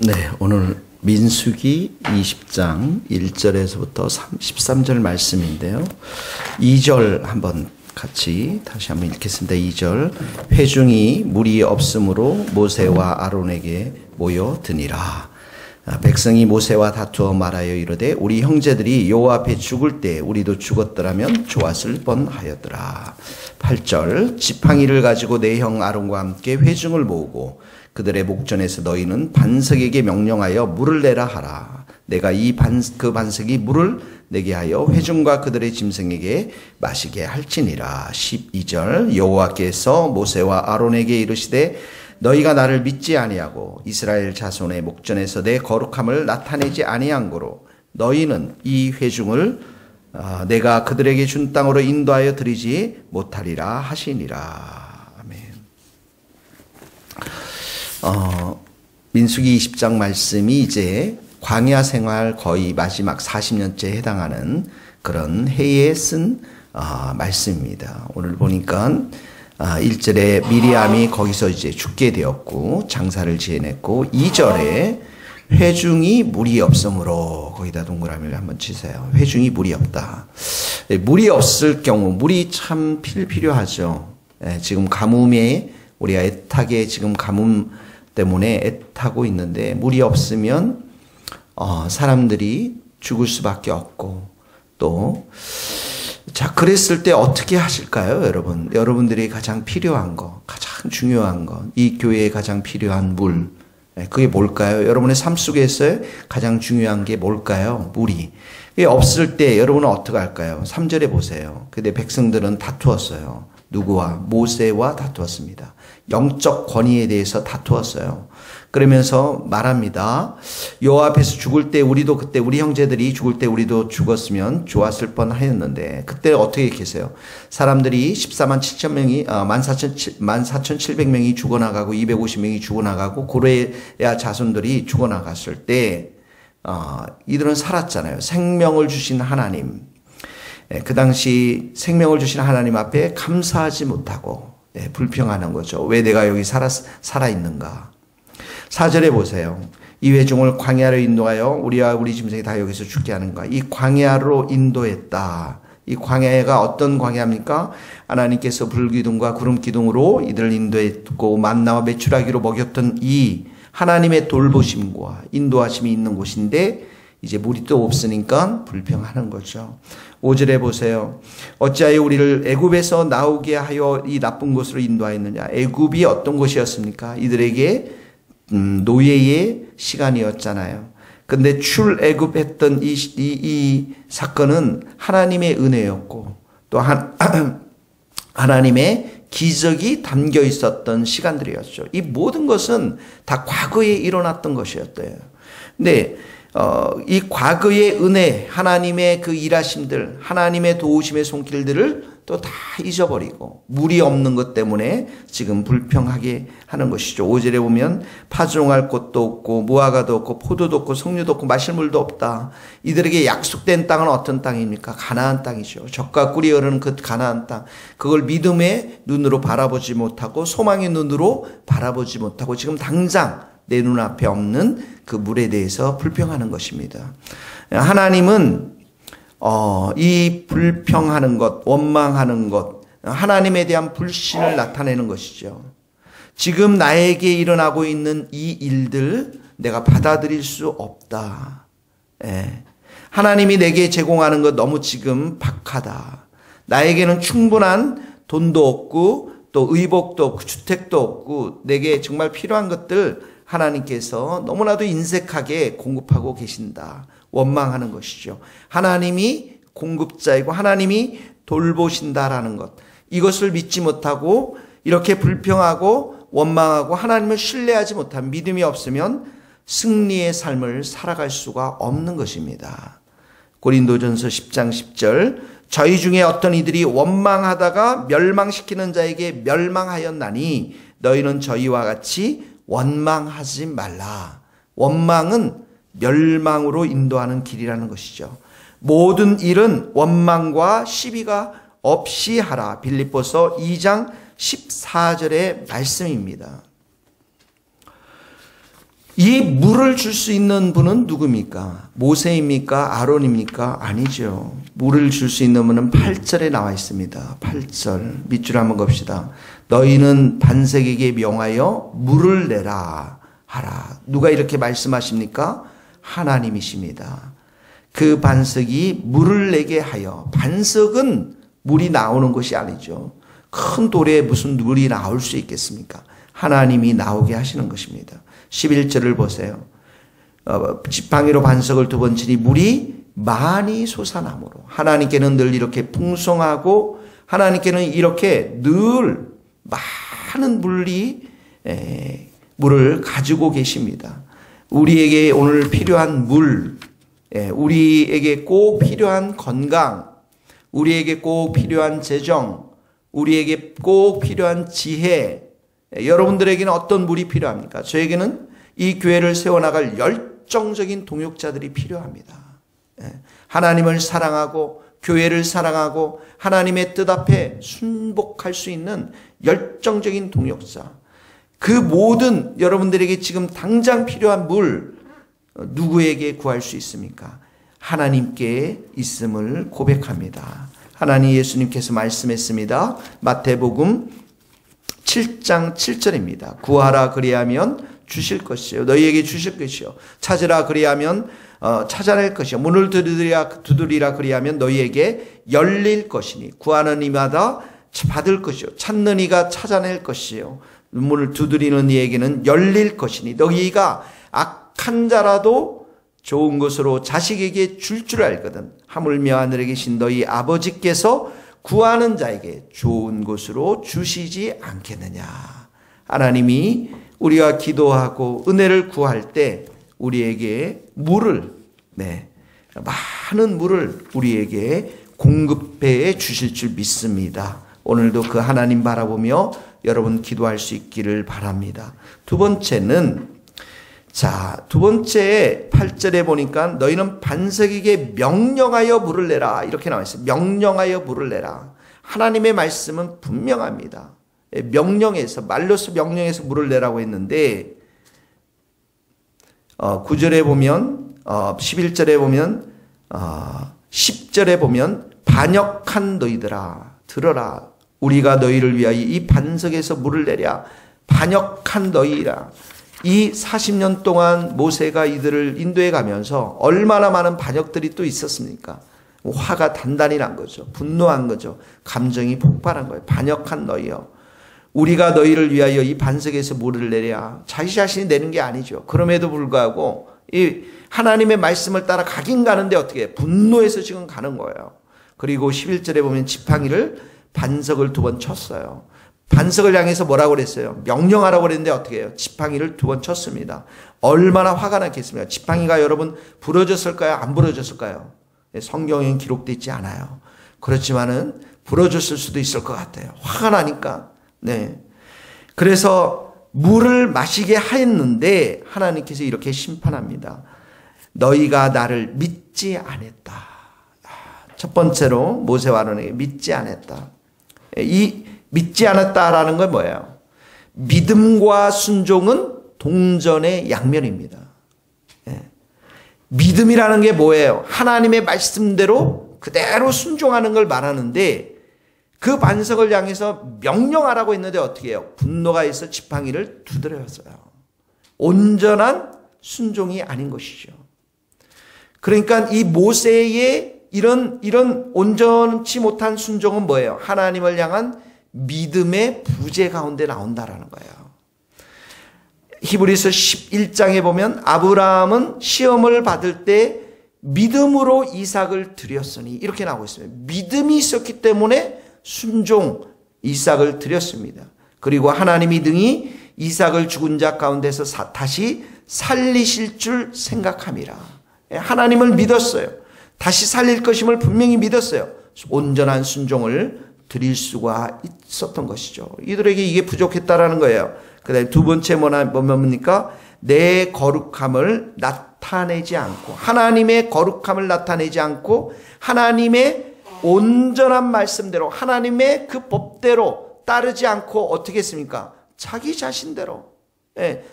네, 오늘 민수기 20장 1절에서부터 13절 말씀인데요. 2절 한번 같이 다시 한번 읽겠습니다. 2절. 회중이 물이 없으므로 모세와 아론에게 모여드니라. 백성이 모세와 다투어 말하여 이르되 우리 형제들이 여호와 앞에 죽을 때 우리도 죽었더라면 좋았을 뻔하였더라. 8절. 지팡이를 가지고 내 형 아론과 함께 회중을 모으고 그들의 목전에서 너희는 반석에게 명령하여 물을 내라 하라. 내가 그 반석이 물을 내게 하여 회중과 그들의 짐승에게 마시게 할지니라. 12절. 여호와께서 모세와 아론에게 이르시되 너희가 나를 믿지 아니하고 이스라엘 자손의 목전에서 내 거룩함을 나타내지 아니한 고로 너희는 이 회중을 내가 그들에게 준 땅으로 인도하여 드리지 못하리라 하시니라. 민수기 20장 말씀이 이제 광야 생활 거의 마지막 40년째에 해당하는 그런 해에 쓴 말씀입니다. 오늘 보니까 1절에 미리암이 거기서 이제 죽게 되었고 장사를 지어냈고 2절에 회중이 물이 없으므로 거기다 동그라미를 한번 치세요. 회중이 물이 없다. 물이 없을 경우 물이 참 필요하죠. 지금 가뭄에 우리가 애타게 지금 가뭄 때문에 애타고 있는데 물이 없으면 사람들이 죽을 수밖에 없고 또 자 그랬을 때 어떻게 하실까요, 여러분? 여러분들이 가장 필요한 거, 가장 중요한 거, 이 교회에 가장 필요한 물, 그게 뭘까요? 여러분의 삶 속에서 가장 중요한 게 뭘까요? 물이. 그게 없을 때 여러분은 어떻게 할까요? 3절에 보세요. 근데 백성들은 다투었어요. 누구와? 모세와 다투었습니다. 영적 권위에 대해서 다투었어요. 그러면서 말합니다. 여호와 앞에서 죽을 때 우리도 그때 우리 형제들이 죽을 때 우리도 죽었으면 좋았을 뻔하였는데 그때 어떻게 계세요? 사람들이 14만 7천 명이 14,700명이 죽어나가고 250명이 죽어나가고 고레야 자손들이 죽어나갔을 때 이들은 살았잖아요. 생명을 주신 하나님. 그 당시 생명을 주신 하나님 앞에 감사하지 못하고 불평하는 거죠. 왜 내가 여기 살아있는가. 4절에 보세요. 이 회중을 광야로 인도하여 우리와 우리 짐승이 다 여기서 죽게 하는가. 이 광야로 인도했다. 이 광야가 어떤 광야입니까? 하나님께서 불기둥과 구름기둥으로 이들을 인도했고 만나와 메추라기로 먹였던 이 하나님의 돌보심과 인도하심이 있는 곳인데 이제 물이 또 없으니까 불평하는 거죠. 5절에 보세요. 어찌하여 우리를 애굽에서 나오게 하여 이 나쁜 곳으로 인도하였느냐. 애굽이 어떤 곳이었습니까? 이들에게 노예의 시간이었잖아요. 근데 출애굽했던 이 사건은 하나님의 은혜였고 또 하나님의 기적이 담겨 있었던 시간들이었죠. 이 모든 것은 다 과거에 일어났던 것이었대요. 근데 이 과거의 은혜, 하나님의 그 일하심들, 하나님의 도우심의 손길들을 또 다 잊어버리고 물이 없는 것 때문에 지금 불평하게 하는 것이죠. 5절에 보면 파종할 곳도 없고 무화과도 없고 포도도 없고 석류도 없고 마실 물도 없다. 이들에게 약속된 땅은 어떤 땅입니까? 가나안 땅이죠. 젖과 꿀이 흐르는 그 가나안 땅. 그걸 믿음의 눈으로 바라보지 못하고 소망의 눈으로 바라보지 못하고 지금 당장 내 눈앞에 없는 그 물에 대해서 불평하는 것입니다. 하나님은 이 불평하는 것, 원망하는 것, 하나님에 대한 불신을 나타내는 것이죠. 지금 나에게 일어나고 있는 이 일들 내가 받아들일 수 없다. 하나님이 내게 제공하는 것 너무 지금 박하다. 나에게는 충분한 돈도 없고 또 의복도 없고 주택도 없고 내게 정말 필요한 것들 하나님께서 너무나도 인색하게 공급하고 계신다. 원망하는 것이죠. 하나님이 공급자이고 하나님이 돌보신다라는 것. 이것을 믿지 못하고 이렇게 불평하고 원망하고 하나님을 신뢰하지 못한 믿음이 없으면 승리의 삶을 살아갈 수가 없는 것입니다. 고린도전서 10장 10절. 저희 중에 어떤 이들이 원망하다가 멸망시키는 자에게 멸망하였나니 너희는 저희와 같이 원망하지 말라. 원망은 멸망으로 인도하는 길이라는 것이죠. 모든 일은 원망과 시비가 없이 하라. 빌립보서 2장 14절의 말씀입니다. 이 물을 줄 수 있는 분은 누굽니까? 모세입니까? 아론입니까? 아니죠. 물을 줄 수 있는 분은 8절에 나와 있습니다. 8절 밑줄 한번 봅시다. 너희는 반석에게 명하여 물을 내라 하라. 누가 이렇게 말씀하십니까? 하나님이십니다. 그 반석이 물을 내게 하여, 반석은 물이 나오는 것이 아니죠. 큰 돌에 무슨 물이 나올 수 있겠습니까? 하나님이 나오게 하시는 것입니다. 11절을 보세요. 지팡이로 반석을 2번 치니 물이 많이 솟아나므로, 하나님께는 늘 이렇게 풍성하고 하나님께는 이렇게 늘 많은 물을 가지고 계십니다. 우리에게 오늘 필요한 물, 우리에게 꼭 필요한 건강, 우리에게 꼭 필요한 재정, 우리에게 꼭 필요한 지혜, 여러분들에게는 어떤 물이 필요합니까? 저에게는 이 교회를 세워나갈 열정적인 동역자들이 필요합니다. 하나님을 사랑하고 교회를 사랑하고 하나님의 뜻 앞에 순복할 수 있는 열정적인 동역자. 그 모든 여러분들에게 지금 당장 필요한 물 누구에게 구할 수 있습니까? 하나님께 있음을 고백합니다. 하나님 예수님께서 말씀했습니다. 마태복음 7장 7절입니다. 구하라 그리하면 주실 것이요 너희에게 주실 것이요 찾으라 그리하면 찾아낼 것이요 문을 두드리라 그리하면 너희에게 열릴 것이니 구하는 이마다 받을 것이요 찾는 이가 찾아낼 것이요 문을 두드리는 이에게는 열릴 것이니 너희가 악한 자라도 좋은 것으로 자식에게 줄 알거든 하물며 하늘에 계신 너희 아버지께서 구하는 자에게 좋은 것으로 주시지 않겠느냐. 하나님이 우리가 기도하고 은혜를 구할 때 우리에게 물을, 많은 물을 우리에게 공급해 주실 줄 믿습니다. 오늘도 그 하나님 바라보며 여러분 기도할 수 있기를 바랍니다. 두 번째는, 두 번째 8절에 보니까 너희는 반석에게 명령하여 물을 내라 이렇게 나와 있어요. 명령하여 물을 내라. 하나님의 말씀은 분명합니다. 명령해서, 말로서 명령해서 물을 내라고 했는데 9절에 보면 11절에 보면 10절에 보면 반역한 너희들아 들어라. 우리가 너희를 위하여 이 반석에서 물을 내랴. 반역한 너희라. 이 40년 동안 모세가 이들을 인도해 가면서 얼마나 많은 반역들이 또 있었습니까? 화가 단단히 난 거죠. 분노한 거죠. 감정이 폭발한 거예요. 반역한 너희여. 우리가 너희를 위하여 이 반석에서 물을 내랴. 자기 자신이 내는 게 아니죠. 그럼에도 불구하고 이 하나님의 말씀을 따라 가긴 가는데 어떻게 해요? 분노해서 지금 가는 거예요. 그리고 11절에 보면 지팡이를 반석을 2번 쳤어요. 반석을 향해서 뭐라고 그랬어요? 명령하라고 그랬는데 어떻게 해요? 지팡이를 2번 쳤습니다. 얼마나 화가 났겠습니까? 지팡이가 여러분 부러졌을까요? 안 부러졌을까요? 성경에는 기록되어 있지 않아요. 그렇지만은 부러졌을 수도 있을 것 같아요. 화가 나니까. 그래서 물을 마시게 하였는데 하나님께서 이렇게 심판합니다. 너희가 나를 믿지 않았다. 첫 번째로 모세와 아론에게 믿지 않았다. 이 믿지 않았다라는 건 뭐예요? 믿음과 순종은 동전의 양면입니다. 믿음이라는 게 뭐예요? 하나님의 말씀대로 그대로 순종하는 걸 말하는데 그 반석을 향해서 명령하라고 했는데 어떻게 해요? 분노가 있어 지팡이를 두드렸어요. 온전한 순종이 아닌 것이죠. 그러니까 이 모세의 이런 온전치 못한 순종은 뭐예요? 하나님을 향한 믿음의 부재 가운데 나온다라는 거예요. 히브리서 11장에 보면 아브라함은 시험을 받을 때 믿음으로 이삭을 드렸으니 이렇게 나오고 있습니다. 믿음이 있었기 때문에 순종 이삭을 드렸습니다. 그리고 하나님이 능히 이삭을 죽은 자 가운데서 다시 살리실 줄 생각함이라. 하나님을 믿었어요. 다시 살릴 것임을 분명히 믿었어요. 온전한 순종을 드릴 수가 있었던 것이죠. 이들에게 이게 부족했다라는 거예요. 그 다음에 두 번째 뭡니까? 내 거룩함을 나타내지 않고, 하나님의 거룩함을 나타내지 않고, 하나님의 온전한 말씀대로, 하나님의 그 법대로 따르지 않고 어떻게 했습니까? 자기 자신대로.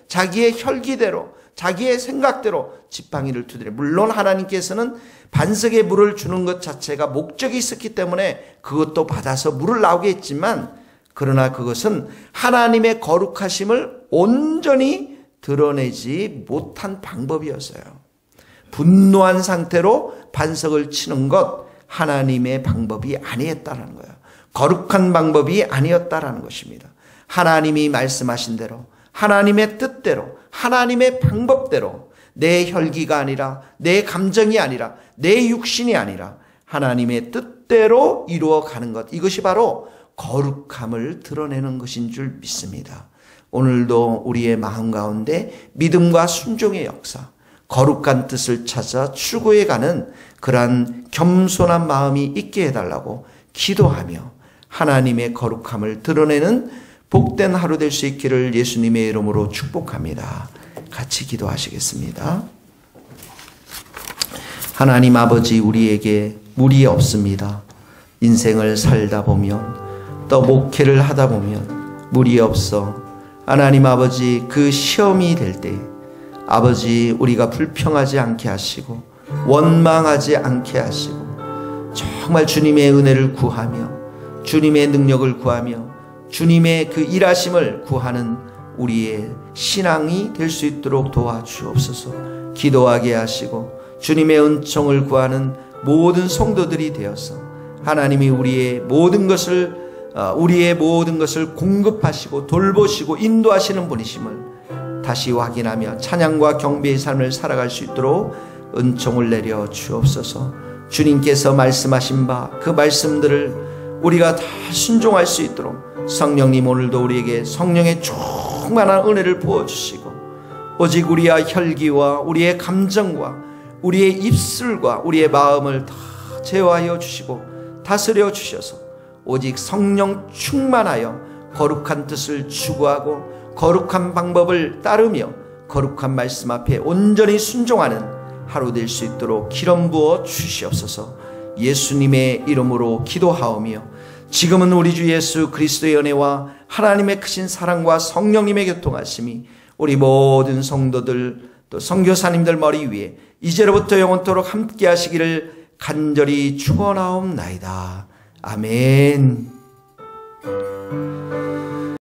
자기의 혈기대로 자기의 생각대로 지팡이를 두드려. 물론 하나님께서는 반석에 물을 주는 것 자체가 목적이 있었기 때문에 그것도 받아서 물을 나오게 했지만, 그러나 그것은 하나님의 거룩하심을 온전히 드러내지 못한 방법이었어요. 분노한 상태로 반석을 치는 것, 하나님의 방법이 아니었다라는 거예요. 거룩한 방법이 아니었다라는 것입니다. 하나님이 말씀하신 대로, 하나님의 뜻대로, 하나님의 방법대로, 내 혈기가 아니라, 내 감정이 아니라, 내 육신이 아니라 하나님의 뜻대로 이루어가는 것, 이것이 바로 거룩함을 드러내는 것인 줄 믿습니다. 오늘도 우리의 마음 가운데 믿음과 순종의 역사, 거룩한 뜻을 찾아 추구해가는 그러한 겸손한 마음이 있게 해달라고 기도하며 하나님의 거룩함을 드러내는 복된 하루 될 수 있기를 예수님의 이름으로 축복합니다. 같이 기도하시겠습니다. 하나님 아버지, 우리에게 무리 없습니다. 인생을 살다 보면, 또 목회를 하다 보면 무리 없어 하나님 아버지, 그 시험이 될 때 아버지, 우리가 불평하지 않게 하시고 원망하지 않게 하시고 정말 주님의 은혜를 구하며 주님의 능력을 구하며 주님의 그 일하심을 구하는 우리의 신앙이 될 수 있도록 도와주옵소서. 기도하게 하시고 주님의 은총을 구하는 모든 성도들이 되어서 하나님이 우리의 모든 것을 공급하시고 돌보시고 인도하시는 분이심을 다시 확인하며 찬양과 경배의 삶을 살아갈 수 있도록 은총을 내려 주옵소서. 주님께서 말씀하신 바 그 말씀들을 우리가 다 순종할 수 있도록 성령님, 오늘도 우리에게 성령의 충만한 은혜를 부어주시고 오직 우리의 혈기와 우리의 감정과 우리의 입술과 우리의 마음을 다 제어하여 주시고 다스려 주셔서 오직 성령 충만하여 거룩한 뜻을 추구하고 거룩한 방법을 따르며 거룩한 말씀 앞에 온전히 순종하는 하루 될 수 있도록 기름 부어 주시옵소서. 예수님의 이름으로 기도하오며 지금은 우리 주 예수 그리스도의 은혜와 하나님의 크신 사랑과 성령님의 교통하심이 우리 모든 성도들 또 선교사님들 머리 위에 이제로부터 영원토록 함께 하시기를 간절히 축원하옵나이다. 아멘.